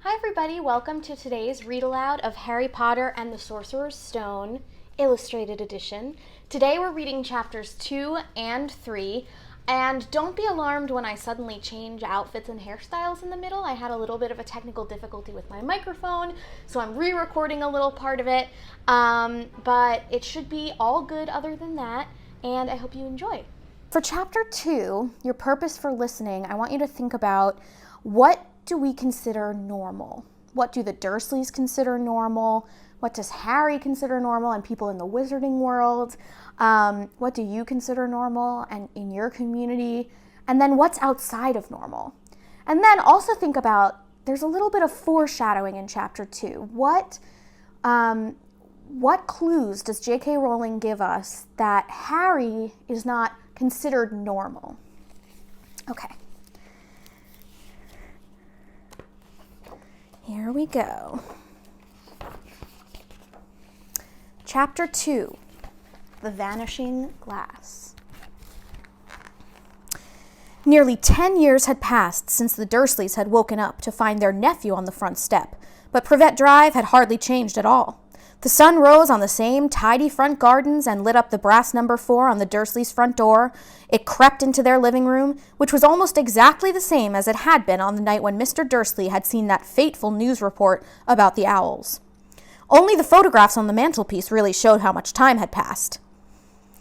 Hi everybody, welcome to today's read-aloud of Harry Potter and the Sorcerer's Stone, Illustrated Edition. Today we're reading chapters 2 and 3, and don't be alarmed when I suddenly change outfits and hairstyles in the middle. I had a little bit of a technical difficulty with my microphone, so I'm re-recording a little part of it, but it should be all good other than that, and I hope you enjoy. For chapter 2, your purpose for listening, I want you to think about what do we consider normal? What do the Dursleys consider normal? What does Harry consider normal and people in the wizarding world? What do you consider normal and in your community? And then what's outside of normal? And then also think about, there's a little bit of foreshadowing in chapter 2. What clues does J.K. Rowling give us that Harry is not considered normal? Okay. Here we go. Chapter 2, The Vanishing Glass. Nearly 10 years had passed since the Dursleys had woken up to find their nephew on the front step, but Privet Drive had hardly changed at all. The sun rose on the same tidy front gardens and lit up the brass number 4 on the Dursleys' front door. It crept into their living room, which was almost exactly the same as it had been on the night when Mr. Dursley had seen that fateful news report about the owls. Only the photographs on the mantelpiece really showed how much time had passed.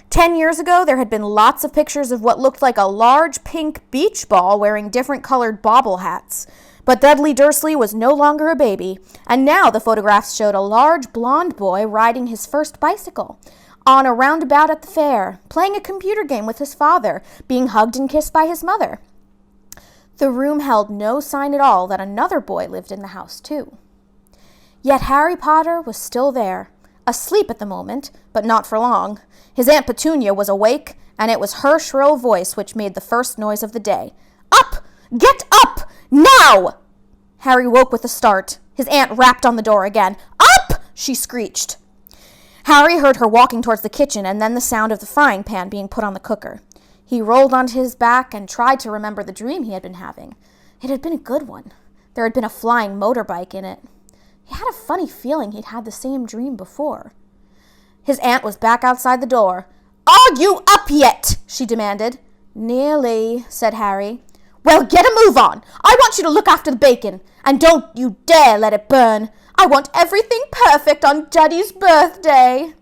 10 years ago, there had been lots of pictures of what looked like a large pink beach ball wearing different colored bobble hats. But Dudley Dursley was no longer a baby, and now the photographs showed a large blonde boy riding his first bicycle, on a roundabout at the fair, playing a computer game with his father, being hugged and kissed by his mother. The room held no sign at all that another boy lived in the house, too. Yet Harry Potter was still there, asleep at the moment, but not for long. His Aunt Petunia was awake, and it was her shrill voice which made the first noise of the day. "Up! Get up! Now!" Harry woke with a start. His aunt rapped on the door again. "Up!" she screeched. Harry heard her walking towards the kitchen and then the sound of the frying pan being put on the cooker. He rolled onto his back and tried to remember the dream he had been having. It had been a good one. There had been a flying motorbike in it. He had a funny feeling he'd had the same dream before. His aunt was back outside the door. "Are you up yet?" she demanded. "Nearly," said Harry. "Well, get a move on. I want you to look after the bacon, and don't you dare let it burn. I want everything perfect on Duddy's birthday."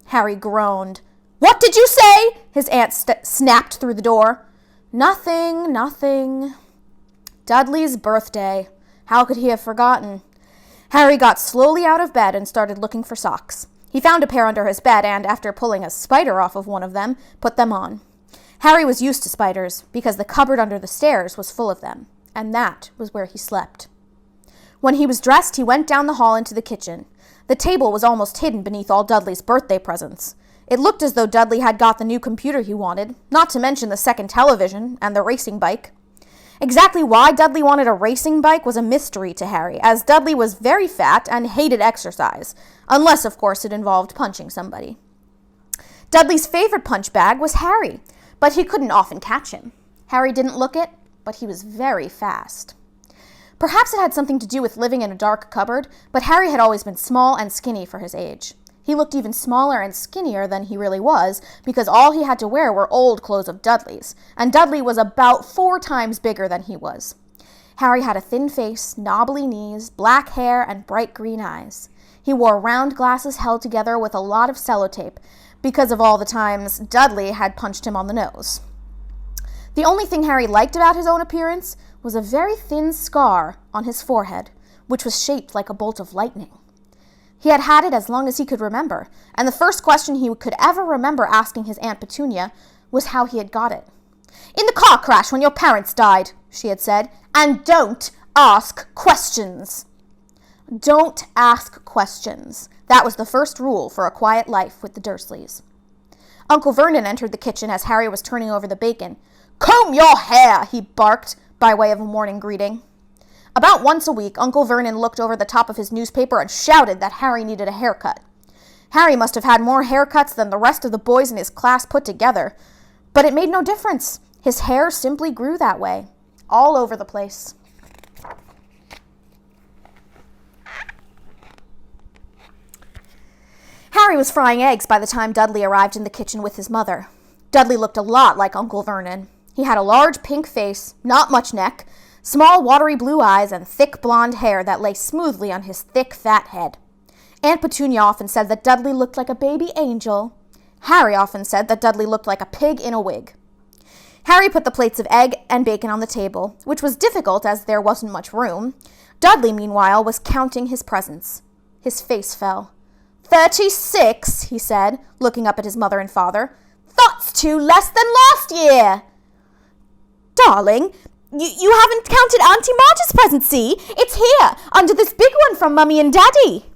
Harry groaned. "What did you say?" His aunt snapped through the door. Nothing. Dudley's birthday. How could he have forgotten? Harry got slowly out of bed and started looking for socks. He found a pair under his bed and, after pulling a spider off of one of them, put them on. Harry was used to spiders because the cupboard under the stairs was full of them, and that was where he slept. When he was dressed, he went down the hall into the kitchen. The table was almost hidden beneath all Dudley's birthday presents. It looked as though Dudley had got the new computer he wanted, not to mention the second television and the racing bike. Exactly why Dudley wanted a racing bike was a mystery to Harry, as Dudley was very fat and hated exercise, unless, of course, it involved punching somebody. Dudley's favorite punch bag was Harry, but he couldn't often catch him. Harry didn't look it, but he was very fast. Perhaps it had something to do with living in a dark cupboard, but Harry had always been small and skinny for his age. He looked even smaller and skinnier than he really was, because all he had to wear were old clothes of Dudley's, and Dudley was about 4 times bigger than he was. Harry had a thin face, knobbly knees, black hair, and bright green eyes. He wore round glasses held together with a lot of sellotape, because of all the times Dudley had punched him on the nose. The only thing Harry liked about his own appearance was a very thin scar on his forehead, which was shaped like a bolt of lightning. He had had it as long as he could remember, and the first question he could ever remember asking his Aunt Petunia was how he had got it. "In the car crash when your parents died," she had said, "and don't ask questions." Don't ask questions. That was the first rule for a quiet life with the Dursleys. Uncle Vernon entered the kitchen as Harry was turning over the bacon. "Comb your hair," he barked, by way of a morning greeting. About once a week, Uncle Vernon looked over the top of his newspaper and shouted that Harry needed a haircut. Harry must have had more haircuts than the rest of the boys in his class put together, but it made no difference. His hair simply grew that way, all over the place. Harry was frying eggs by the time Dudley arrived in the kitchen with his mother. Dudley looked a lot like Uncle Vernon. He had a large pink face, not much neck, small watery blue eyes, and thick blonde hair that lay smoothly on his thick fat head. Aunt Petunia often said that Dudley looked like a baby angel. Harry often said that Dudley looked like a pig in a wig. Harry put the plates of egg and bacon on the table, which was difficult as there wasn't much room. Dudley, meanwhile, was counting his presents. His face fell. 36, he said, looking up at his mother and father. That's 2 less than last year. Darling, you haven't counted Auntie Marge's present, see? It's here, under this big one from Mummy and Daddy.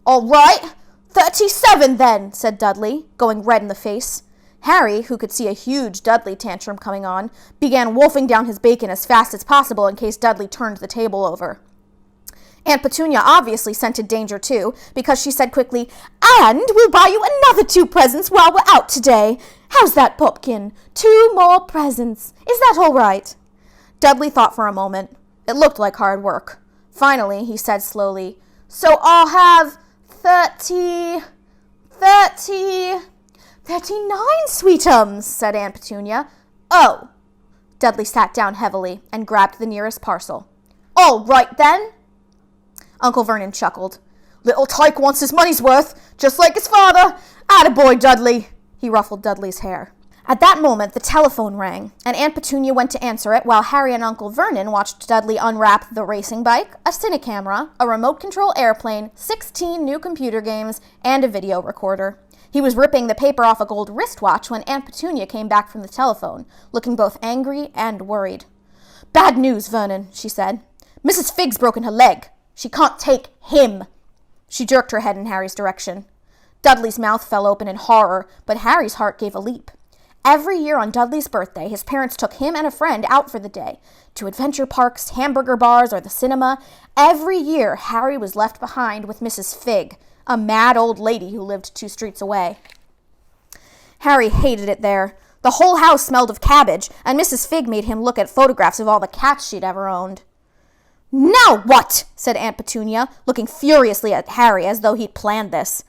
All right, 37 then, said Dudley, going red in the face. Harry, who could see a huge Dudley tantrum coming on, began wolfing down his bacon as fast as possible in case Dudley turned the table over. Aunt Petunia obviously scented danger too, because she said quickly, "And we'll buy you another 2 presents while we're out today. How's that, Popkin? 2 more presents. Is that all right?" Dudley thought for a moment. It looked like hard work. Finally, he said slowly, "So I'll have 39, sweetums," said Aunt Petunia. "Oh." Dudley sat down heavily and grabbed the nearest parcel. "All right, then." Uncle Vernon chuckled. "Little Tyke wants his money's worth, just like his father. Attaboy, Dudley." He ruffled Dudley's hair. At that moment, the telephone rang, and Aunt Petunia went to answer it while Harry and Uncle Vernon watched Dudley unwrap the racing bike, a cinecamera, a remote-control airplane, 16 new computer games, and a video recorder. He was ripping the paper off a gold wristwatch when Aunt Petunia came back from the telephone, looking both angry and worried. "Bad news, Vernon," she said. "Mrs. Figg's broken her leg. She can't take him." She jerked her head in Harry's direction. Dudley's mouth fell open in horror, but Harry's heart gave a leap. Every year on Dudley's birthday, his parents took him and a friend out for the day, to adventure parks, hamburger bars, or the cinema. Every year, Harry was left behind with Mrs. Figg, a mad old lady who lived 2 streets away. Harry hated it there. The whole house smelled of cabbage, and Mrs. Figg made him look at photographs of all the cats she'd ever owned. "Now what?" said Aunt Petunia, looking furiously at Harry as though he'd planned this.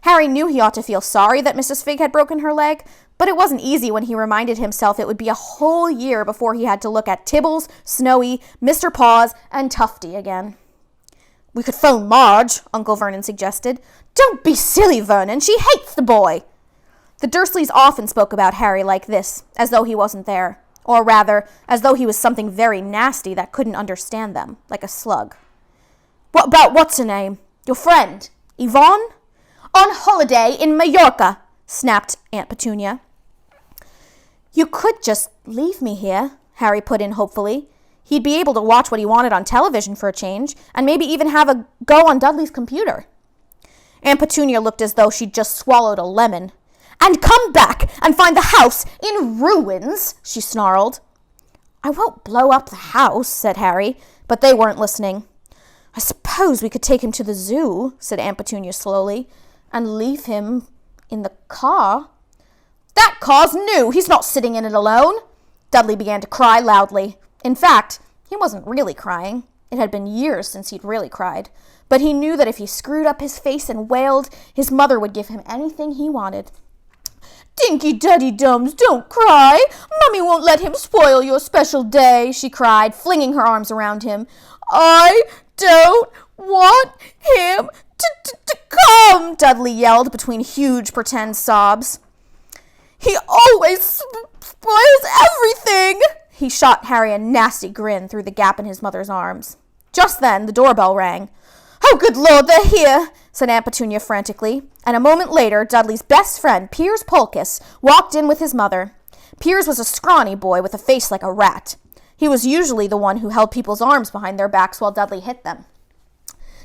Harry knew he ought to feel sorry that Mrs. Figg had broken her leg, but it wasn't easy when he reminded himself it would be a whole year before he had to look at Tibbles, Snowy, Mr. Paws, and Tufty again. "We could phone Marge," Uncle Vernon suggested. "Don't be silly, Vernon. She hates the boy." The Dursleys often spoke about Harry like this, as though he wasn't there. Or rather, as though he was something very nasty that couldn't understand them, like a slug. "What about what's-her-name? Your friend? Yvonne?" "On holiday in Majorca," snapped Aunt Petunia. "You could just leave me here," Harry put in hopefully. He'd be able to watch what he wanted on television for a change, and maybe even have a go on Dudley's computer. Aunt Petunia looked as though she'd just swallowed a lemon. "And come back and find the house in ruins," she snarled. "I won't blow up the house," said Harry, but they weren't listening. "I suppose we could take him to the zoo," said Aunt Petunia slowly, "and leave him in the car." "That car's new. He's not sitting in it alone." Dudley began to cry loudly. In fact, he wasn't really crying. It had been years since he'd really cried. But he knew that if he screwed up his face and wailed, his mother would give him anything he wanted. "Dinky Duddy Dums, don't cry. Mummy won't let him spoil your special day," she cried, flinging her arms around him. "I don't want him to come," Dudley yelled between huge pretend sobs. "He always spoils everything." He shot Harry a nasty grin through the gap in his mother's arms. Just then, the doorbell rang. "Oh, good Lord, they're here," said Aunt Petunia frantically, and a moment later, Dudley's best friend, Piers Polkiss, walked in with his mother. Piers was a scrawny boy with a face like a rat. He was usually the one who held people's arms behind their backs while Dudley hit them.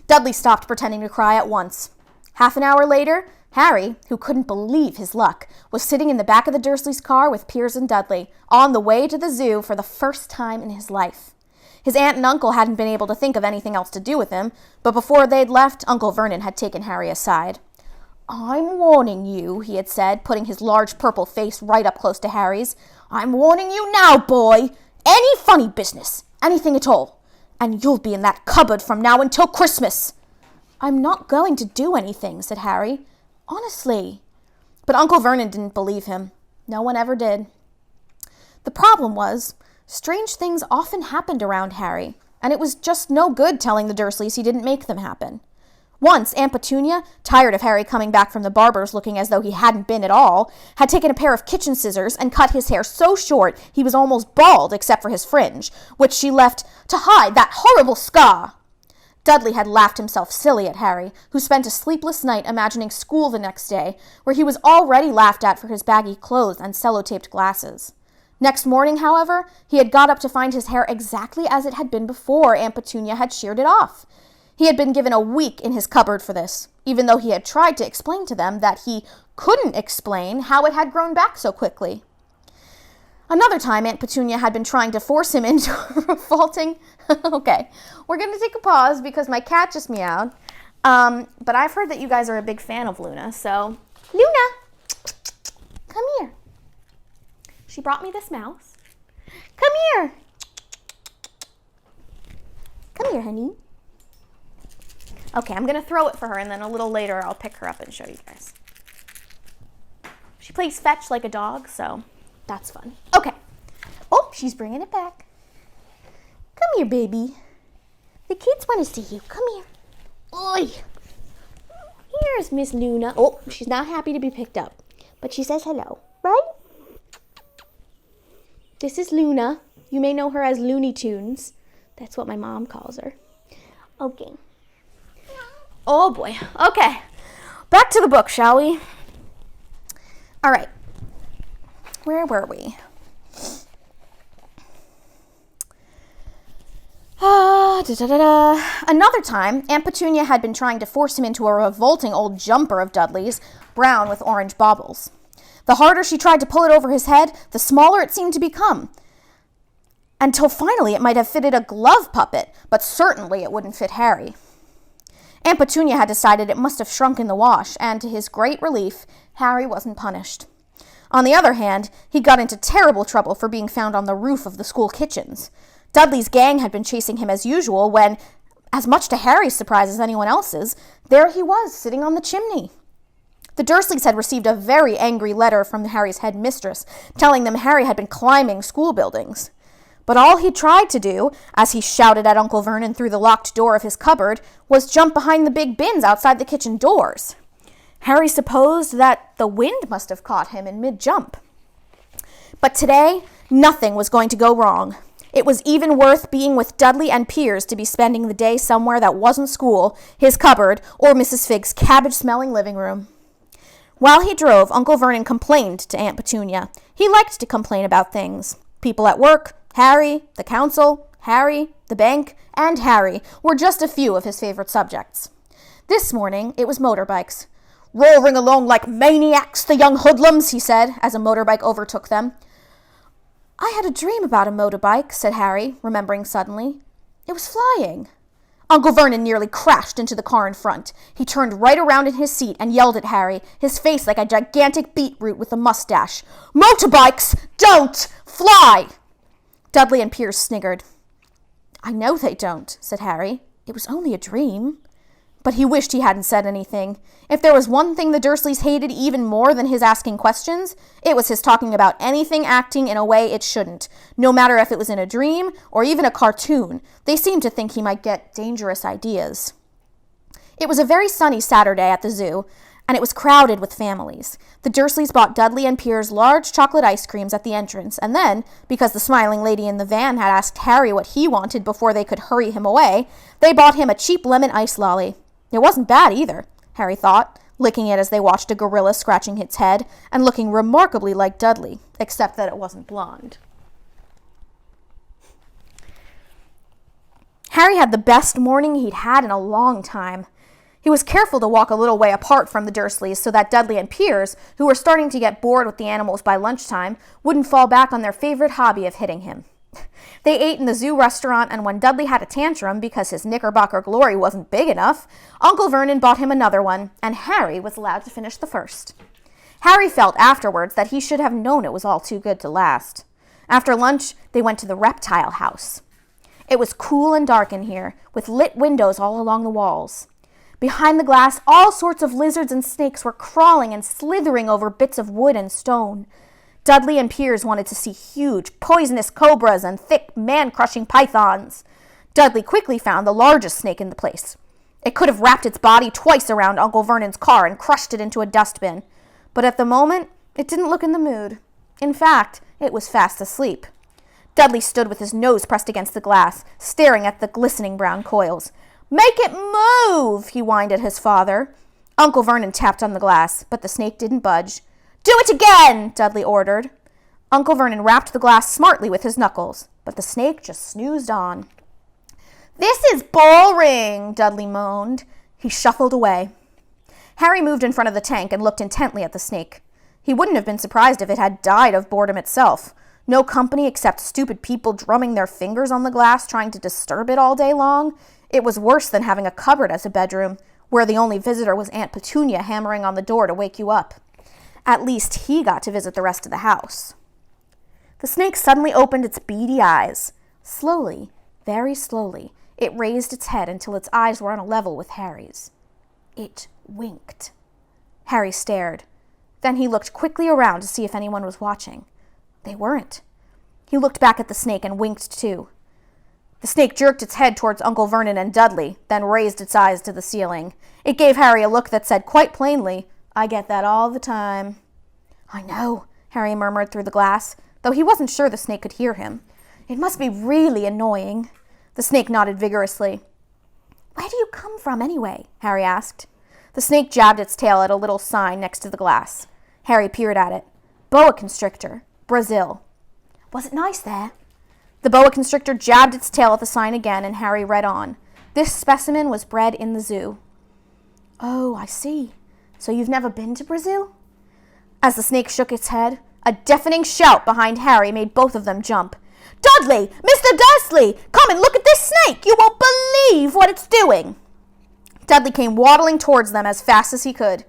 Dudley stopped pretending to cry at once. Half an hour later, Harry, who couldn't believe his luck, was sitting in the back of the Dursleys' car with Piers and Dudley, on the way to the zoo for the first time in his life. His aunt and uncle hadn't been able to think of anything else to do with him, but before they'd left, Uncle Vernon had taken Harry aside. "I'm warning you," he had said, putting his large purple face right up close to Harry's. "I'm warning you now, boy. Any funny business, anything at all, and you'll be in that cupboard from now until Christmas." "I'm not going to do anything," said Harry. Honestly. But Uncle Vernon didn't believe him. No one ever did. The problem was, strange things often happened around Harry, and it was just no good telling the Dursleys he didn't make them happen. Once, Aunt Petunia, tired of Harry coming back from the barber's looking as though he hadn't been at all, had taken a pair of kitchen scissors and cut his hair so short he was almost bald except for his fringe, which she left to hide that horrible scar. Dudley had laughed himself silly at Harry, who spent a sleepless night imagining school the next day, where he was already laughed at for his baggy clothes and sellotaped glasses. Next morning, however, he had got up to find his hair exactly as it had been before Aunt Petunia had sheared it off. He had been given a week in his cupboard for this, even though he had tried to explain to them that he couldn't explain how it had grown back so quickly. Another time, Aunt Petunia had been trying to force him into a revolting... Okay, we're going to take a pause because my cat just meowed. But I've heard that you guys are a big fan of Luna, so... Luna! Come here. She brought me this mouse. Come here. Come here, honey. Okay, I'm going to throw it for her, and then a little later I'll pick her up and show you guys. She plays fetch like a dog, so that's fun. Okay. Oh, she's bringing it back. Come here, baby. The kids want to see you. Come here. Oi. Here's Miss Luna. Oh, she's not happy to be picked up, but she says hello, right? This is Luna. You may know her as Looney Tunes. That's what my mom calls her. Okay. Oh, boy. Okay. Back to the book, shall we? All right. Where were we? Another time, Aunt Petunia had been trying to force him into a revolting old jumper of Dudley's, brown with orange baubles. The harder she tried to pull it over his head, the smaller it seemed to become, until finally it might have fitted a glove puppet, but certainly it wouldn't fit Harry. Aunt Petunia had decided it must have shrunk in the wash, and to his great relief, Harry wasn't punished. On the other hand, he got into terrible trouble for being found on the roof of the school kitchens. Dudley's gang had been chasing him as usual when, as much to Harry's surprise as anyone else's, there he was, sitting on the chimney. The Dursleys had received a very angry letter from Harry's head mistress, telling them Harry had been climbing school buildings. But all he tried to do, as he shouted at Uncle Vernon through the locked door of his cupboard, was jump behind the big bins outside the kitchen doors. Harry supposed that the wind must have caught him in mid-jump. But today, nothing was going to go wrong. It was even worth being with Dudley and Piers to be spending the day somewhere that wasn't school, his cupboard, or Mrs. Figg's cabbage-smelling living room. While he drove, Uncle Vernon complained to Aunt Petunia. He liked to complain about things. People at work, Harry, the council, Harry, the bank, and Harry were just a few of his favorite subjects. This morning, it was motorbikes. "Roaring along like maniacs, the young hoodlums," he said, as a motorbike overtook them. "I had a dream about a motorbike," said Harry, remembering suddenly. "It was flying." Uncle Vernon nearly crashed into the car in front. He turned right around in his seat and yelled at Harry, his face like a gigantic beetroot with a mustache. "Motorbikes don't fly!" Dudley and Piers sniggered. "I know they don't," said Harry. "It was only a dream." But he wished he hadn't said anything. If there was one thing the Dursleys hated even more than his asking questions, it was his talking about anything acting in a way it shouldn't, no matter if it was in a dream or even a cartoon. They seemed to think he might get dangerous ideas. It was a very sunny Saturday at the zoo, and it was crowded with families. The Dursleys bought Dudley and Piers large chocolate ice creams at the entrance, and then, because the smiling lady in the van had asked Harry what he wanted before they could hurry him away, they bought him a cheap lemon ice lolly. It wasn't bad either, Harry thought, licking it as they watched a gorilla scratching its head and looking remarkably like Dudley, except that it wasn't blonde. Harry had the best morning he'd had in a long time. He was careful to walk a little way apart from the Dursleys so that Dudley and Piers, who were starting to get bored with the animals by lunchtime, wouldn't fall back on their favorite hobby of hitting him. They ate in the zoo restaurant, and when Dudley had a tantrum because his Knickerbocker glory wasn't big enough, Uncle Vernon bought him another one, and Harry was allowed to finish the first. Harry felt afterwards that he should have known it was all too good to last. After lunch, they went to the reptile house. It was cool and dark in here, with lit windows all along the walls. Behind the glass, all sorts of lizards and snakes were crawling and slithering over bits of wood and stone. Dudley and Piers wanted to see huge, poisonous cobras and thick, man-crushing pythons. Dudley quickly found the largest snake in the place. It could have wrapped its body twice around Uncle Vernon's car and crushed it into a dustbin. But at the moment, it didn't look in the mood. In fact, it was fast asleep. Dudley stood with his nose pressed against the glass, staring at the glistening brown coils. "Make it move!" he whined at his father. Uncle Vernon tapped on the glass, but the snake didn't budge. "Do it again!" Dudley ordered. Uncle Vernon rapped the glass smartly with his knuckles, but the snake just snoozed on. "This is boring," Dudley moaned. He shuffled away. Harry moved in front of the tank and looked intently at the snake. He wouldn't have been surprised if it had died of boredom itself. No company except stupid people drumming their fingers on the glass trying to disturb it all day long. It was worse than having a cupboard as a bedroom, where the only visitor was Aunt Petunia hammering on the door to wake you up. At least he got to visit the rest of the house. The snake suddenly opened its beady eyes. Slowly, very slowly, it raised its head until its eyes were on a level with Harry's. It winked. Harry stared. Then he looked quickly around to see if anyone was watching. They weren't. He looked back at the snake and winked too. The snake jerked its head towards Uncle Vernon and Dudley, then raised its eyes to the ceiling. It gave Harry a look that said quite plainly, "I get that all the time." "I know," Harry murmured through the glass, though he wasn't sure the snake could hear him. "It must be really annoying." The snake nodded vigorously. "Where do you come from, anyway?" Harry asked. The snake jabbed its tail at a little sign next to the glass. Harry peered at it. Boa constrictor, Brazil. "Was it nice there?" The boa constrictor jabbed its tail at the sign again, and Harry read on. This specimen was bred in the zoo. "Oh, I see. So you've never been to Brazil?" As the snake shook its head, a deafening shout behind Harry made both of them jump. "Dudley! Mr. Dursley! Come and look at this snake! You won't believe what it's doing!" Dudley came waddling towards them as fast as he could.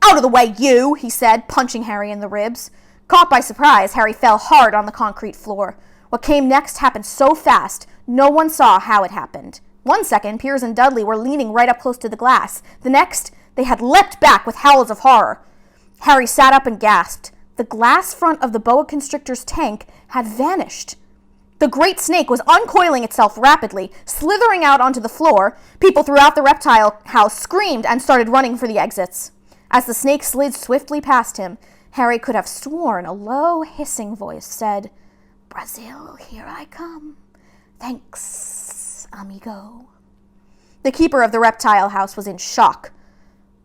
"Out of the way, you!" he said, punching Harry in the ribs. Caught by surprise, Harry fell hard on the concrete floor. What came next happened so fast, no one saw how it happened. One second, Piers and Dudley were leaning right up close to the glass. The next, they had leapt back with howls of horror. Harry sat up and gasped. The glass front of the boa constrictor's tank had vanished. The great snake was uncoiling itself rapidly, slithering out onto the floor. People throughout the reptile house screamed and started running for the exits. As the snake slid swiftly past him, Harry could have sworn a low, hissing voice said, "Brazil, here I come. Thanks, amigo." The keeper of the reptile house was in shock.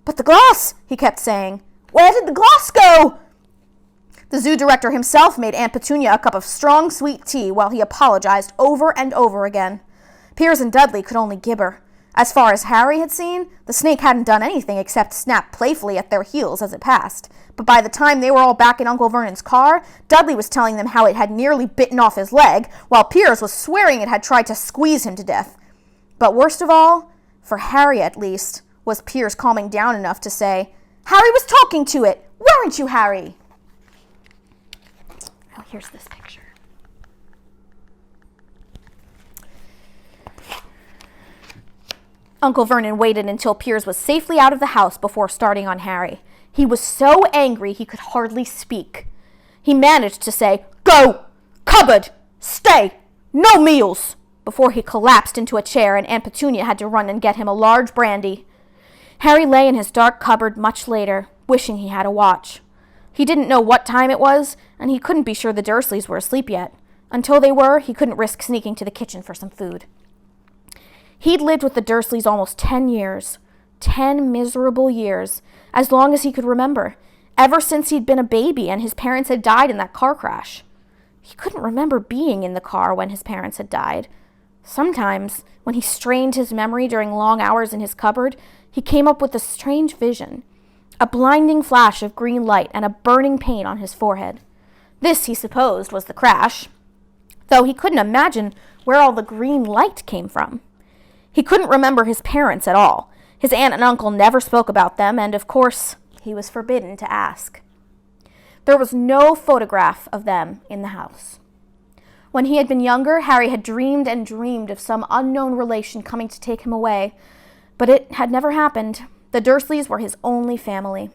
"But the glass," he kept saying. "Where did the glass go?" The zoo director himself made Aunt Petunia a cup of strong, sweet tea while he apologized over and over again. Piers and Dudley could only gibber. As far as Harry had seen, the snake hadn't done anything except snap playfully at their heels as it passed. But by the time they were all back in Uncle Vernon's car, Dudley was telling them how it had nearly bitten off his leg, while Piers was swearing it had tried to squeeze him to death. But worst of all, for Harry at least, was Piers calming down enough to say, "Harry was talking to it! Weren't you, Harry?" Oh, here's this picture. Uncle Vernon waited until Piers was safely out of the house before starting on Harry. He was so angry he could hardly speak. He managed to say, "Go! Cupboard! Stay! No meals!" before he collapsed into a chair and Aunt Petunia had to run and get him a large brandy. Harry lay in his dark cupboard much later, wishing he had a watch. He didn't know what time it was, and he couldn't be sure the Dursleys were asleep yet. Until they were, he couldn't risk sneaking to the kitchen for some food. He'd lived with the Dursleys almost 10 years. 10 miserable years. As long as he could remember. Ever since he'd been a baby and his parents had died in that car crash. He couldn't remember being in the car when his parents had died. Sometimes, when he strained his memory during long hours in his cupboard, he came up with a strange vision. A blinding flash of green light and a burning pain on his forehead. This, he supposed, was the crash, though he couldn't imagine where all the green light came from. He couldn't remember his parents at all. His aunt and uncle never spoke about them, and of course, he was forbidden to ask. There was no photograph of them in the house. When he had been younger, Harry had dreamed and dreamed of some unknown relation coming to take him away, But it had never happened. The Dursleys were his only family.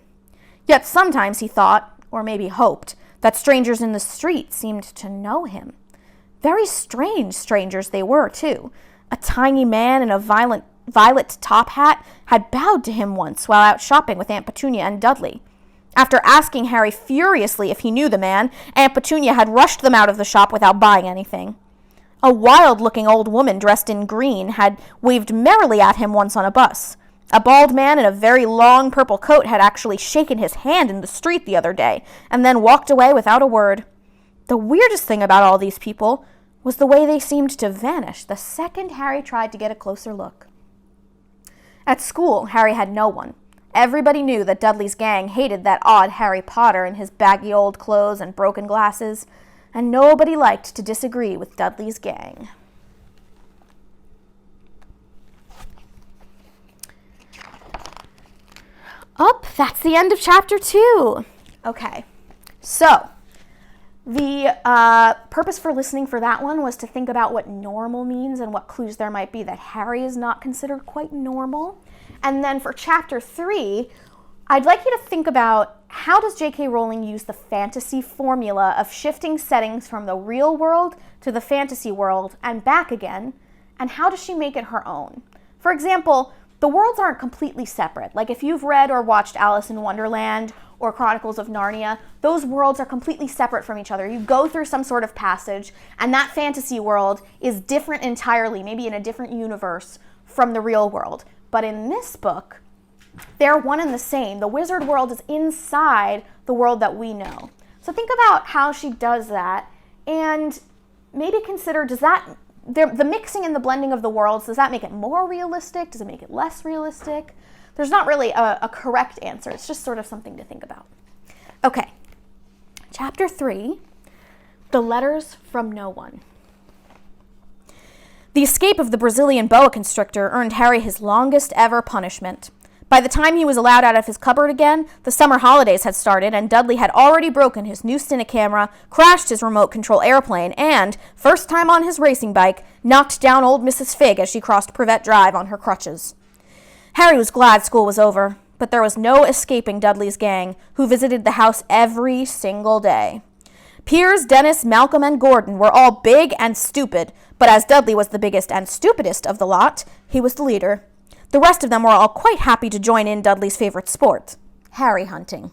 Yet sometimes he thought, or maybe hoped, that strangers in the street seemed to know him. Very strange strangers they were, too. A tiny man in a violet top hat had bowed to him once while out shopping with Aunt Petunia and Dudley. After asking Harry furiously if he knew the man, Aunt Petunia had rushed them out of the shop without buying anything. A wild-looking old woman dressed in green had waved merrily at him once on a bus. A bald man in a very long purple coat had actually shaken his hand in the street the other day, and then walked away without a word. The weirdest thing about all these people was the way they seemed to vanish the second Harry tried to get a closer look. At school, Harry had no one. Everybody knew that Dudley's gang hated that odd Harry Potter in his baggy old clothes and broken glasses, and nobody liked to disagree with Dudley's gang. That's the end of chapter 2. Okay, so the purpose for listening for that one was to think about what normal means and what clues there might be that Harry is not considered quite normal. And then for chapter 3, I'd like you to think about how does J.K. Rowling use the fantasy formula of shifting settings from the real world to the fantasy world and back again, and how does she make it her own? For example, the worlds aren't completely separate. Like if you've read or watched Alice in Wonderland or Chronicles of Narnia, those worlds are completely separate from each other. You go through some sort of passage, and that fantasy world is different entirely, maybe in a different universe from the real world. But in this book, they're one and the same. The wizard world is inside the world that we know. So think about how she does that, and maybe consider, the mixing and the blending of the worlds, does that make it more realistic? Does it make it less realistic? There's not really a correct answer. It's just sort of something to think about. Okay, chapter 3, The Letters from No One. The escape of the Brazilian boa constrictor earned Harry his longest ever punishment. By the time he was allowed out of his cupboard again, the summer holidays had started, and Dudley had already broken his new Cinecamera, crashed his remote control airplane, and, first time on his racing bike, knocked down old Mrs. Figg as she crossed Privet Drive on her crutches. Harry was glad school was over, but there was no escaping Dudley's gang, who visited the house every single day. Piers, Dennis, Malcolm, and Gordon were all big and stupid, but as Dudley was the biggest and stupidest of the lot, he was the leader. The rest of them were all quite happy to join in Dudley's favorite sport, Harry hunting.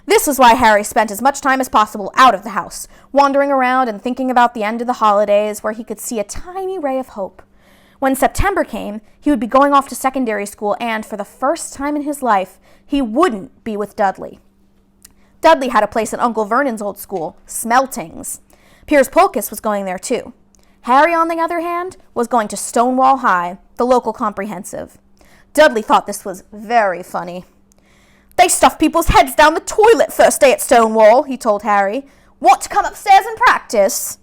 This was why Harry spent as much time as possible out of the house, wandering around and thinking about the end of the holidays where he could see a tiny ray of hope. When September came, he would be going off to secondary school and, for the first time in his life, he wouldn't be with Dudley. Dudley had a place at Uncle Vernon's old school, Smeltings. Piers Polkiss was going there too. Harry, on the other hand, was going to Stonewall High, the local comprehensive. Dudley thought this was very funny. "They stuff people's heads down the toilet first day at Stonewall," he told Harry. "Want to come upstairs and practice?"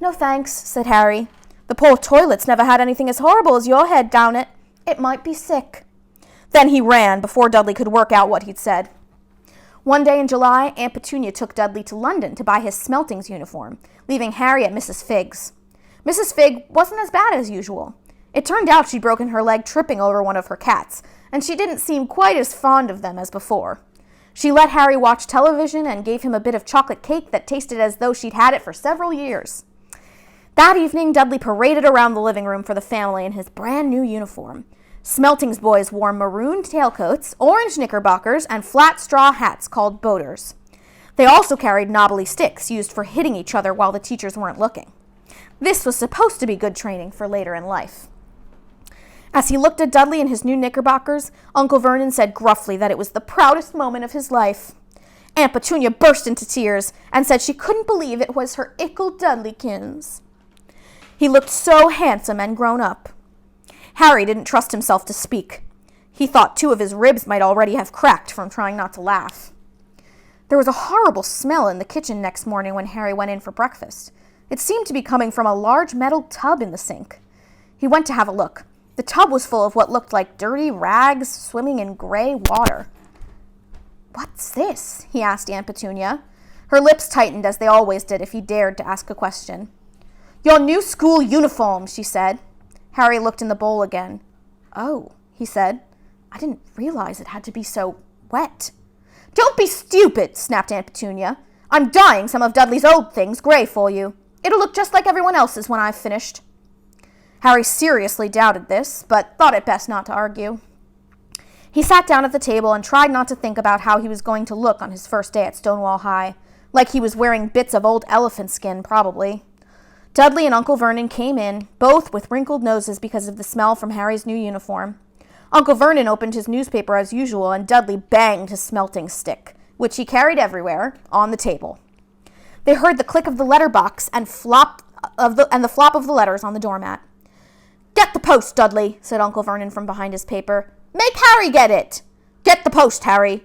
"No thanks," said Harry. "The poor toilet's never had anything as horrible as your head down it. It might be sick." Then he ran before Dudley could work out what he'd said. One day in July, Aunt Petunia took Dudley to London to buy his Smeltings uniform, leaving Harry at Mrs. Figg's. Mrs. Figg wasn't as bad as usual. It turned out she'd broken her leg tripping over one of her cats, and she didn't seem quite as fond of them as before. She let Harry watch television and gave him a bit of chocolate cake that tasted as though she'd had it for several years. That evening, Dudley paraded around the living room for the family in his brand new uniform. Smeltings boys wore maroon tailcoats, orange knickerbockers, and flat straw hats called boaters. They also carried knobbly sticks used for hitting each other while the teachers weren't looking. This was supposed to be good training for later in life. As he looked at Dudley in his new knickerbockers, Uncle Vernon said gruffly that it was the proudest moment of his life. Aunt Petunia burst into tears and said she couldn't believe it was her ickle Dudleykins. He looked so handsome and grown up. Harry didn't trust himself to speak. He thought 2 of his ribs might already have cracked from trying not to laugh. There was a horrible smell in the kitchen next morning when Harry went in for breakfast. It seemed to be coming from a large metal tub in the sink. He went to have a look. The tub was full of what looked like dirty rags swimming in gray water. "What's this?" he asked Aunt Petunia. Her lips tightened as they always did if he dared to ask a question. "Your new school uniform," she said. Harry looked in the bowl again. "Oh," he said. I didn't realize it had to be so wet. Don't be stupid, snapped Aunt Petunia. I'm dyeing some of Dudley's old things gray for you. It'll look just like everyone else's when I've finished. Harry seriously doubted this, but thought it best not to argue. He sat down at the table and tried not to think about how he was going to look on his first day at Stonewall High, like he was wearing bits of old elephant skin, probably. Dudley and Uncle Vernon came in, both with wrinkled noses because of the smell from Harry's new uniform. Uncle Vernon opened his newspaper as usual, and Dudley banged his smelting stick, which he carried everywhere, on the table. They heard the click of the letter box and the flop of the letters on the doormat. Get the post, Dudley, said Uncle Vernon from behind his paper. Make Harry get it. Get the post, Harry.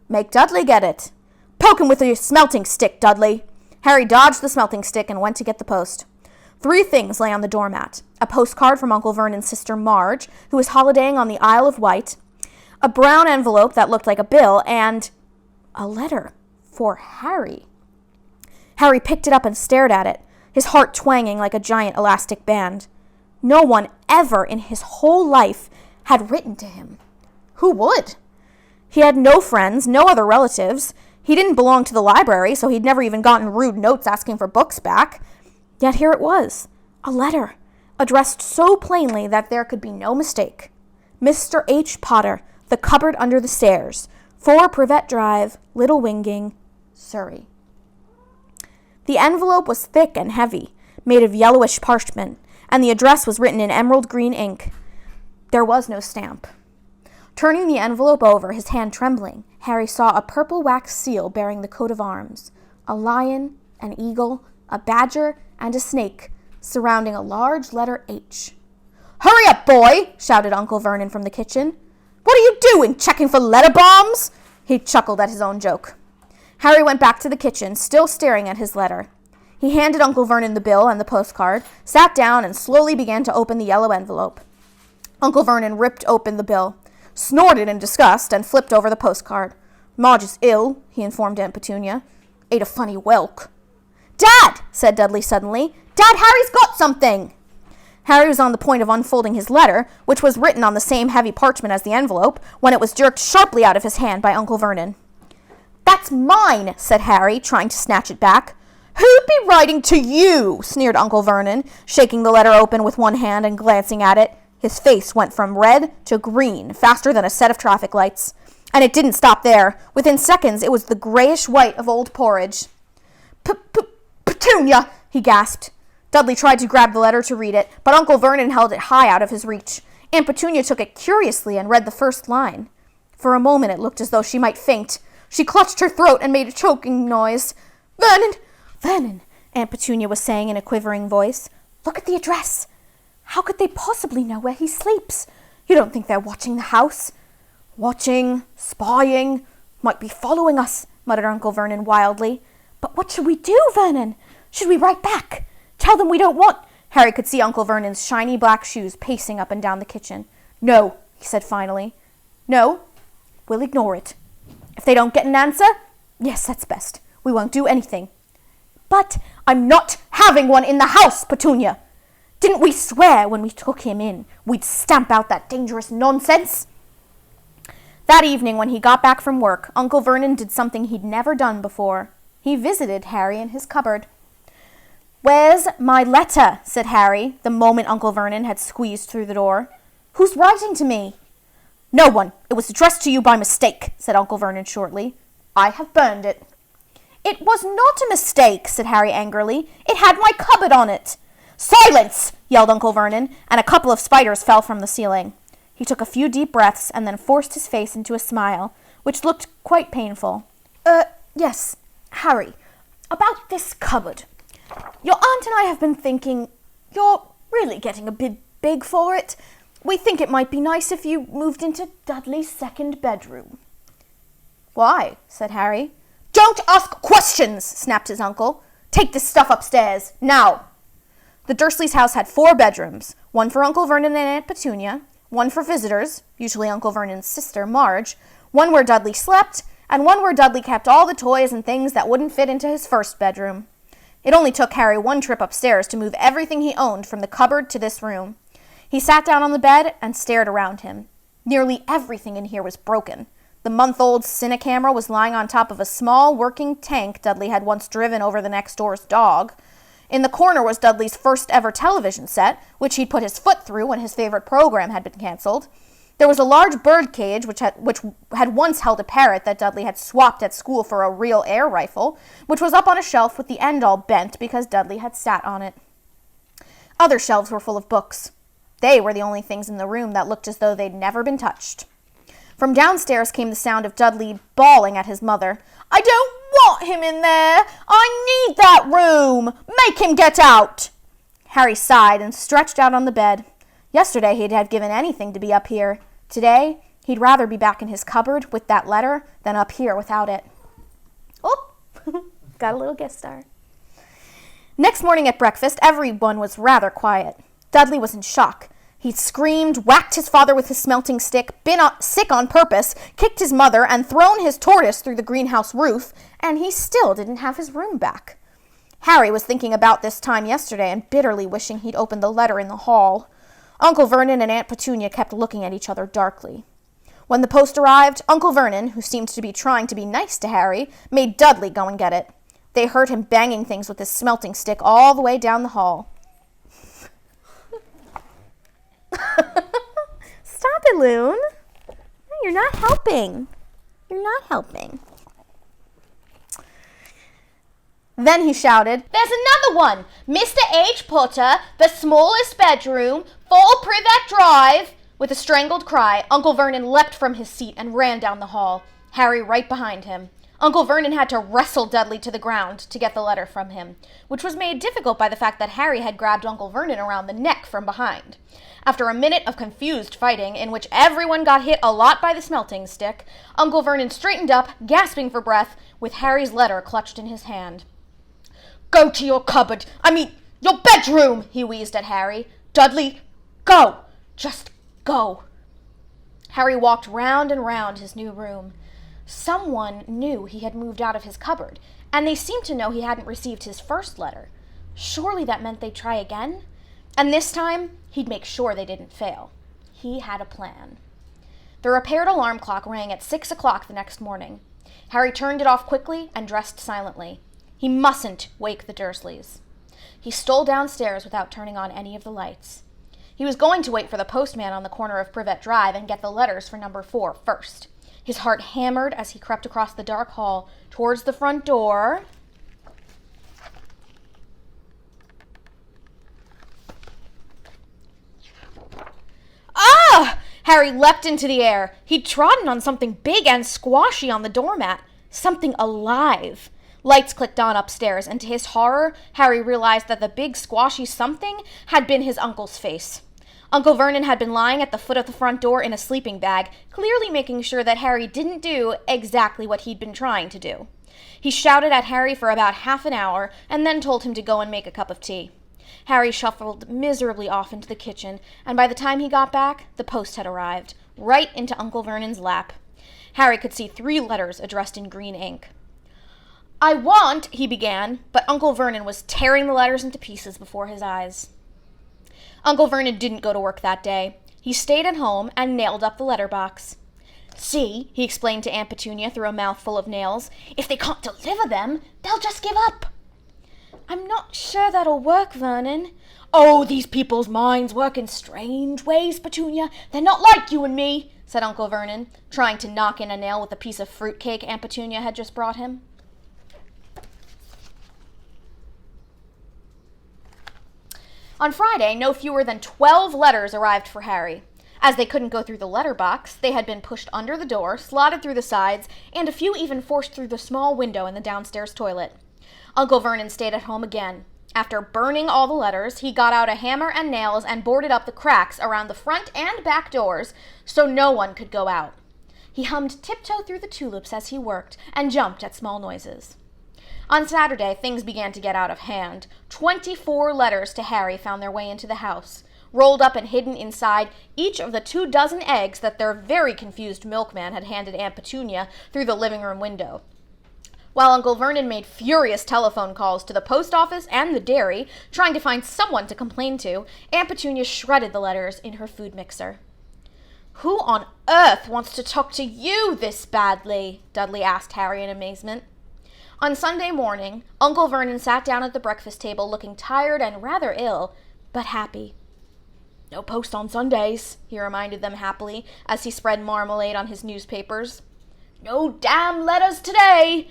Make Dudley get it. Poke him with your smelting stick, Dudley. Harry dodged the smelting stick and went to get the post. 3 things lay on the doormat. A postcard from Uncle Vernon's sister Marge, who was holidaying on the Isle of Wight, a brown envelope that looked like a bill, and a letter for Harry. Harry picked it up and stared at it, his heart twanging like a giant elastic band. No one ever in his whole life had written to him. Who would? He had no friends, no other relatives. He didn't belong to the library, so he'd never even gotten rude notes asking for books back. Yet here it was, a letter, addressed so plainly that there could be no mistake. Mr. H. Potter, The Cupboard Under the Stairs, 4 Privet Drive, Little Winging, Surrey. The envelope was thick and heavy, made of yellowish parchment, and the address was written in emerald green ink. There was no stamp. Turning the envelope over, his hand trembling, Harry saw a purple wax seal bearing the coat of arms, a lion, an eagle, a badger, and a snake, surrounding a large letter H. Hurry up, boy, shouted Uncle Vernon from the kitchen. What are you doing, checking for letter bombs? He chuckled at his own joke. Harry went back to the kitchen, still staring at his letter. He handed Uncle Vernon the bill and the postcard, sat down, and slowly began to open the yellow envelope. Uncle Vernon ripped open the bill, snorted in disgust, and flipped over the postcard. Marge is ill, he informed Aunt Petunia. Ate a funny whelk. Dad, said Dudley suddenly. Dad, Harry's got something. Harry was on the point of unfolding his letter, which was written on the same heavy parchment as the envelope, when it was jerked sharply out of his hand by Uncle Vernon. That's mine, said Harry, trying to snatch it back. Who'd be writing to you? Sneered Uncle Vernon, shaking the letter open with one hand and glancing at it. His face went from red to green, faster than a set of traffic lights. And it didn't stop there. Within seconds, it was the grayish-white of old porridge. Petunia, he gasped. Dudley tried to grab the letter to read it, but Uncle Vernon held it high out of his reach. Aunt Petunia took it curiously and read the first line. For a moment, it looked as though she might faint. She clutched her throat and made a choking noise. Vernon, Aunt Petunia was saying in a quivering voice. Look at the address. How could they possibly know where he sleeps? You don't think they're watching the house? Watching, spying, might be following us, muttered Uncle Vernon wildly. But what should we do, Vernon? Should we write back? Tell them we don't want... Harry could see Uncle Vernon's shiny black shoes pacing up and down the kitchen. No, he said finally. No, we'll ignore it. If they don't get an answer, yes, that's best. We won't do anything. But I'm not having one in the house, Petunia. Didn't we swear when we took him in we'd stamp out that dangerous nonsense? That evening, when he got back from work, Uncle Vernon did something he'd never done before. He visited Harry in his cupboard. Where's my letter? Said Harry, the moment Uncle Vernon had squeezed through the door. Who's writing to me? No one. It was addressed to you by mistake, said Uncle Vernon shortly. I have burned it. It was not a mistake, said Harry angrily. It had my cupboard on it. Silence! Yelled Uncle Vernon, and a couple of spiders fell from the ceiling. He took a few deep breaths and then forced his face into a smile, which looked quite painful. Yes, Harry, about this cupboard. Your aunt and I have been thinking you're really getting a bit big for it. We think it might be nice if you moved into Dudley's second bedroom. Why? Said Harry. Don't ask questions, snapped his uncle. Take this stuff upstairs, now. The Dursleys' house had 4 bedrooms, one for Uncle Vernon and Aunt Petunia, one for visitors, usually Uncle Vernon's sister, Marge, one where Dudley slept, and one where Dudley kept all the toys and things that wouldn't fit into his first bedroom. It only took Harry one trip upstairs to move everything he owned from the cupboard to this room. He sat down on the bed and stared around him. Nearly everything in here was broken. The month-old Cinecamera was lying on top of a small working tank Dudley had once driven over the next door's dog. In the corner was Dudley's first ever television set, which he'd put his foot through when his favorite program had been canceled. There was a large bird cage which had once held a parrot that Dudley had swapped at school for a real air rifle, which was up on a shelf with the end all bent because Dudley had sat on it. Other shelves were full of books. They were the only things in the room that looked as though they'd never been touched. From downstairs came the sound of Dudley bawling at his mother. "I don't want him in there! I need that room! Make him get out!" Harry sighed and stretched out on the bed. Yesterday he'd have given anything to be up here. Today, he'd rather be back in his cupboard with that letter than up here without it. Oh, got a little guest star. Next morning at breakfast, everyone was rather quiet. Dudley was in shock. He'd screamed, whacked his father with his smelting stick, been sick on purpose, kicked his mother, and thrown his tortoise through the greenhouse roof, and he still didn't have his room back. Harry was thinking about this time yesterday and bitterly wishing he'd opened the letter in the hall. Uncle Vernon and Aunt Petunia kept looking at each other darkly. When the post arrived, Uncle Vernon, who seemed to be trying to be nice to Harry, made Dudley go and get it. They heard him banging things with his smelting stick all the way down the hall. Stop it, Loon. You're not helping. You're not helping. Then he shouted, "There's another one! Mr. H. Potter, the smallest bedroom, 4 Privet Drive!" With a strangled cry, Uncle Vernon leapt from his seat and ran down the hall, Harry right behind him. Uncle Vernon had to wrestle Dudley to the ground to get the letter from him, which was made difficult by the fact that Harry had grabbed Uncle Vernon around the neck from behind. After a minute of confused fighting, in which everyone got hit a lot by the smelting stick, Uncle Vernon straightened up, gasping for breath, with Harry's letter clutched in his hand. "Go to your cupboard, your bedroom," he wheezed at Harry. "Dudley, go! Just go!" Harry walked round and round his new room. Someone knew he had moved out of his cupboard, and they seemed to know he hadn't received his first letter. Surely that meant they'd try again? And this time, he'd make sure they didn't fail. He had a plan. The repaired alarm clock rang at 6 o'clock the next morning. Harry turned it off quickly and dressed silently. He mustn't wake the Dursleys. He stole downstairs without turning on any of the lights. He was going to wait for the postman on the corner of Privet Drive and get the letters for number 4 first. His heart hammered as he crept across the dark hall towards the front door. Ah! Harry leapt into the air. He'd trodden on something big and squashy on the doormat. Something alive. Lights clicked on upstairs, and to his horror, Harry realized that the big squashy something had been his uncle's face. Uncle Vernon had been lying at the foot of the front door in a sleeping bag, clearly making sure that Harry didn't do exactly what he'd been trying to do. He shouted at Harry for about half an hour, and then told him to go and make a cup of tea. Harry shuffled miserably off into the kitchen, and by the time he got back, the post had arrived, right into Uncle Vernon's lap. Harry could see 3 letters addressed in green ink. "I want," he began, but Uncle Vernon was tearing the letters into pieces before his eyes. Uncle Vernon didn't go to work that day. He stayed at home and nailed up the letterbox. "See," he explained to Aunt Petunia through a mouthful of nails, "if they can't deliver them, they'll just give up." "I'm not sure that'll work, Vernon." "Oh, these people's minds work in strange ways, Petunia. They're not like you and me," said Uncle Vernon, trying to knock in a nail with a piece of fruitcake Aunt Petunia had just brought him. On Friday, no fewer than 12 letters arrived for Harry. As they couldn't go through the letterbox, they had been pushed under the door, slotted through the sides, and a few even forced through the small window in the downstairs toilet. Uncle Vernon stayed at home again. After burning all the letters, he got out a hammer and nails and boarded up the cracks around the front and back doors so no one could go out. He hummed Tiptoe Through the Tulips as he worked and jumped at small noises. On Saturday, things began to get out of hand. 24 letters to Harry found their way into the house, rolled up and hidden inside each of the 24 eggs that their very confused milkman had handed Aunt Petunia through the living room window. While Uncle Vernon made furious telephone calls to the post office and the dairy, trying to find someone to complain to, Aunt Petunia shredded the letters in her food mixer. Who on earth wants to talk to you this badly? Dudley asked Harry in amazement. On Sunday morning, Uncle Vernon sat down at the breakfast table looking tired and rather ill, but happy. No post on Sundays, he reminded them happily as he spread marmalade on his newspapers. No damn letters today!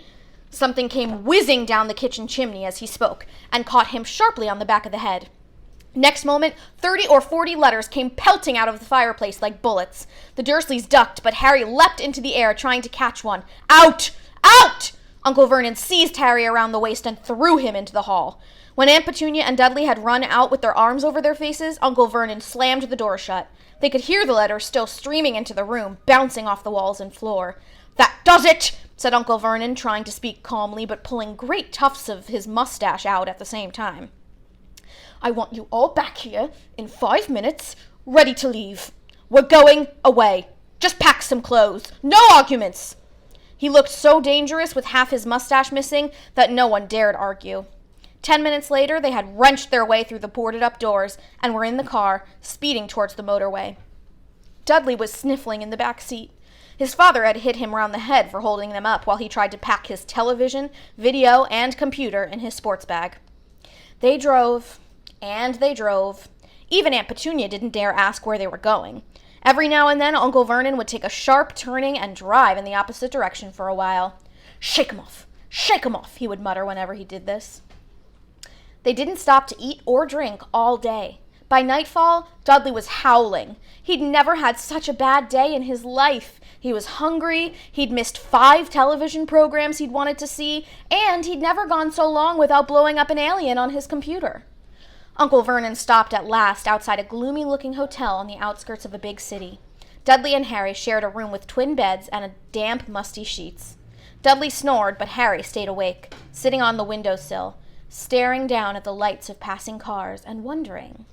Something came whizzing down the kitchen chimney as he spoke and caught him sharply on the back of the head. Next moment, 30 or 40 letters came pelting out of the fireplace like bullets. The Dursleys ducked, but Harry leapt into the air trying to catch one. Out! Out! Uncle Vernon seized Harry around the waist and threw him into the hall. When Aunt Petunia and Dudley had run out with their arms over their faces, Uncle Vernon slammed the door shut. They could hear the letters still streaming into the room, bouncing off the walls and floor. That does it, said Uncle Vernon, trying to speak calmly, but pulling great tufts of his mustache out at the same time. I want you all back here in 5 minutes, ready to leave. We're going away. Just pack some clothes. No arguments. He looked so dangerous with half his mustache missing that no one dared argue. 10 minutes later, they had wrenched their way through the boarded-up doors and were in the car, speeding towards the motorway. Dudley was sniffling in the back seat. His father had hit him round the head for holding them up while he tried to pack his television, video, and computer in his sports bag. They drove, and they drove. Even Aunt Petunia didn't dare ask where they were going. Every now and then, Uncle Vernon would take a sharp turning and drive in the opposite direction for a while. Shake 'em off, he would mutter whenever he did this. They didn't stop to eat or drink all day. By nightfall, Dudley was howling. He'd never had such a bad day in his life. He was hungry, he'd missed 5 television programs he'd wanted to see, and he'd never gone so long without blowing up an alien on his computer. Uncle Vernon stopped at last outside a gloomy-looking hotel on the outskirts of a big city. Dudley and Harry shared a room with twin beds and damp, musty sheets. Dudley snored, but Harry stayed awake, sitting on the windowsill, staring down at the lights of passing cars and wondering.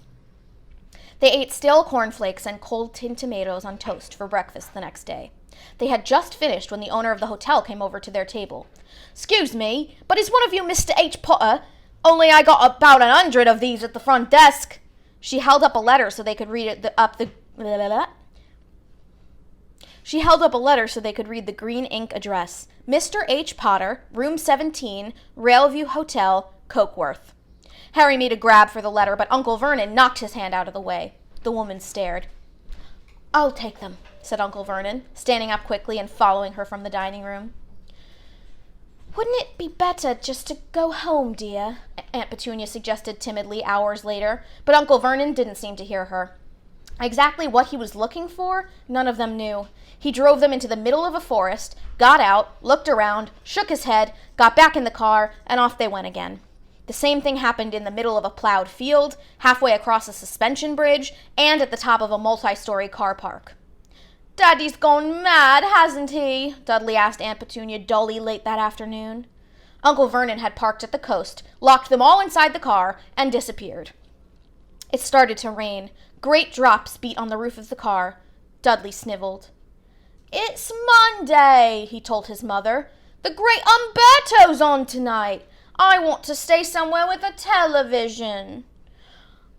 They ate stale cornflakes and cold tinned tomatoes on toast for breakfast the next day. They had just finished when the owner of the hotel came over to their table. "'Scuse me, but is one of you Mr. H. Potter? Only I got about 100 of these at the front desk." She held up a letter so they could read the green ink address. Mr. H. Potter, room 17, Railview Hotel, Cokeworth. Harry made a grab for the letter, but Uncle Vernon knocked his hand out of the way. The woman stared. "I'll take them," said Uncle Vernon, standing up quickly and following her from the dining room. "Wouldn't it be better just to go home, dear?" Aunt Petunia suggested timidly hours later, but Uncle Vernon didn't seem to hear her. Exactly what he was looking for, none of them knew. He drove them into the middle of a forest, got out, looked around, shook his head, got back in the car, and off they went again. The same thing happened in the middle of a plowed field, halfway across a suspension bridge, and at the top of a multi-story car park. "Daddy's gone mad, hasn't he?" Dudley asked Aunt Petunia dully late that afternoon. Uncle Vernon had parked at the coast, locked them all inside the car, and disappeared. It started to rain. Great drops beat on the roof of the car. Dudley sniveled. "It's Monday," he told his mother. "The great Umberto's on tonight. I want to stay somewhere with a television."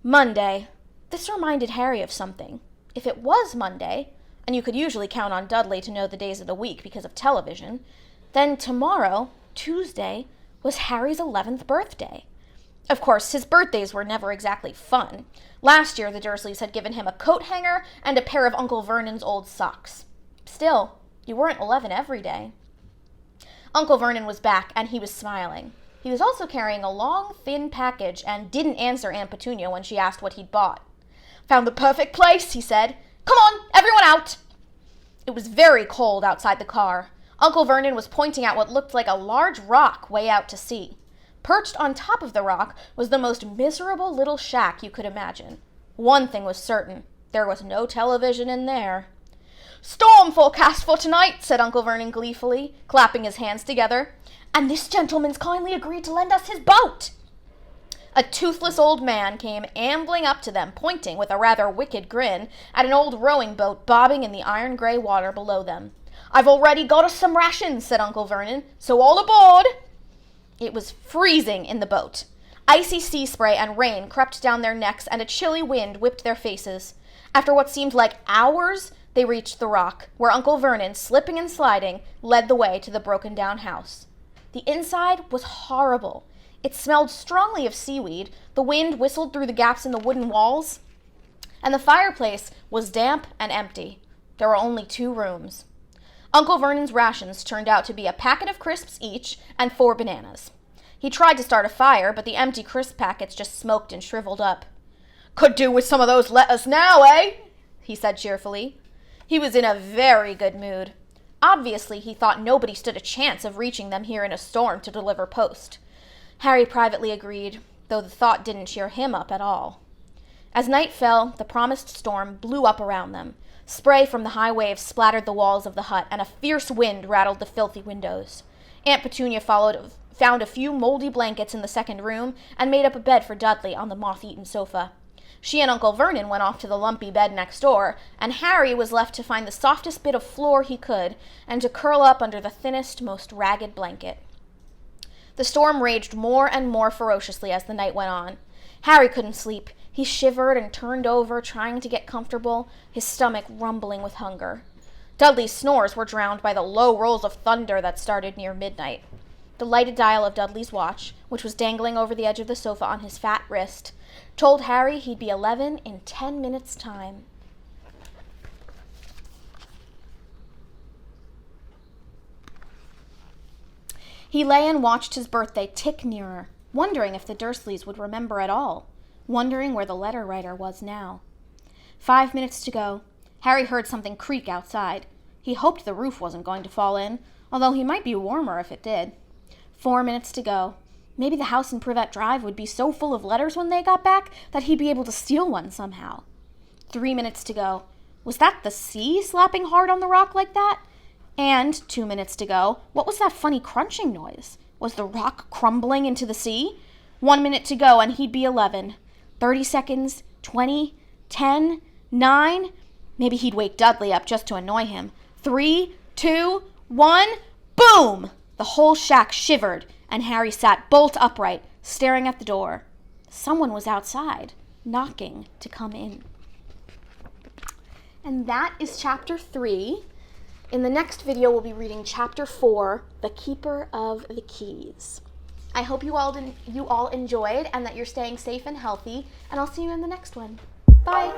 Monday. This reminded Harry of something. If it was Monday, and you could usually count on Dudley to know the days of the week because of television, then tomorrow, Tuesday, was Harry's 11th birthday. Of course, his birthdays were never exactly fun. Last year, the Dursleys had given him a coat hanger and a pair of Uncle Vernon's old socks. Still, you weren't 11 every day. Uncle Vernon was back, and he was smiling. He was also carrying a long, thin package and didn't answer Aunt Petunia when she asked what he'd bought. "Found the perfect place," he said. "Come on, everyone out!" It was very cold outside the car. Uncle Vernon was pointing at what looked like a large rock way out to sea. Perched on top of the rock was the most miserable little shack you could imagine. One thing was certain. There was no television in there. "Storm forecast for tonight," said Uncle Vernon gleefully, clapping his hands together. "And this gentleman's kindly agreed to lend us his boat." A toothless old man came ambling up to them, pointing with a rather wicked grin at an old rowing boat bobbing in the iron-gray water below them. "I've already got us some rations," said Uncle Vernon, "so all aboard." It was freezing in the boat. Icy sea spray and rain crept down their necks, and a chilly wind whipped their faces. After what seemed like hours, They reached the rock, where Uncle Vernon, slipping and sliding, led the way to the broken-down house. The inside was horrible. It smelled strongly of seaweed, the wind whistled through the gaps in the wooden walls, and the fireplace was damp and empty. There were only 2 rooms. Uncle Vernon's rations turned out to be a packet of crisps each and 4 bananas. He tried to start a fire, but the empty crisp packets just smoked and shriveled up. "Could do with some of those lettuce now, eh?" he said cheerfully. He was in a very good mood. Obviously, he thought nobody stood a chance of reaching them here in a storm to deliver post. Harry privately agreed, though the thought didn't cheer him up at all. As night fell, the promised storm blew up around them. Spray from the high waves splattered the walls of the hut, and a fierce wind rattled the filthy windows. Aunt Petunia found a few moldy blankets in the second room and made up a bed for Dudley on the moth-eaten sofa. She and Uncle Vernon went off to the lumpy bed next door, and Harry was left to find the softest bit of floor he could and to curl up under the thinnest, most ragged blanket. The storm raged more and more ferociously as the night went on. Harry couldn't sleep. He shivered and turned over, trying to get comfortable, his stomach rumbling with hunger. Dudley's snores were drowned by the low rolls of thunder that started near midnight. The lighted dial of Dudley's watch, which was dangling over the edge of the sofa on his fat wrist, told Harry he'd be 11 in 10 minutes' time. He lay and watched his birthday tick nearer, wondering if the Dursleys would remember at all, wondering where the letter writer was now. 5 minutes to go. Harry heard something creak outside. He hoped the roof wasn't going to fall in, although he might be warmer if it did. 4 minutes to go. Maybe the house in Privet Drive would be so full of letters when they got back that he'd be able to steal one somehow. 3 minutes to go. Was that the sea slapping hard on the rock like that? And 2 minutes to go. What was that funny crunching noise? Was the rock crumbling into the sea? 1 minute to go and he'd be 11. 30 seconds, 20, 10, 9. Maybe he'd wake Dudley up just to annoy him. 3, 2, 1. Boom! The whole shack shivered, and Harry sat bolt upright, staring at the door. Someone was outside, knocking to come in. And that is chapter 3. In the next video, we'll be reading chapter 4, The Keeper of the Keys. I hope you all enjoyed and that you're staying safe and healthy, and I'll see you in the next one. Bye!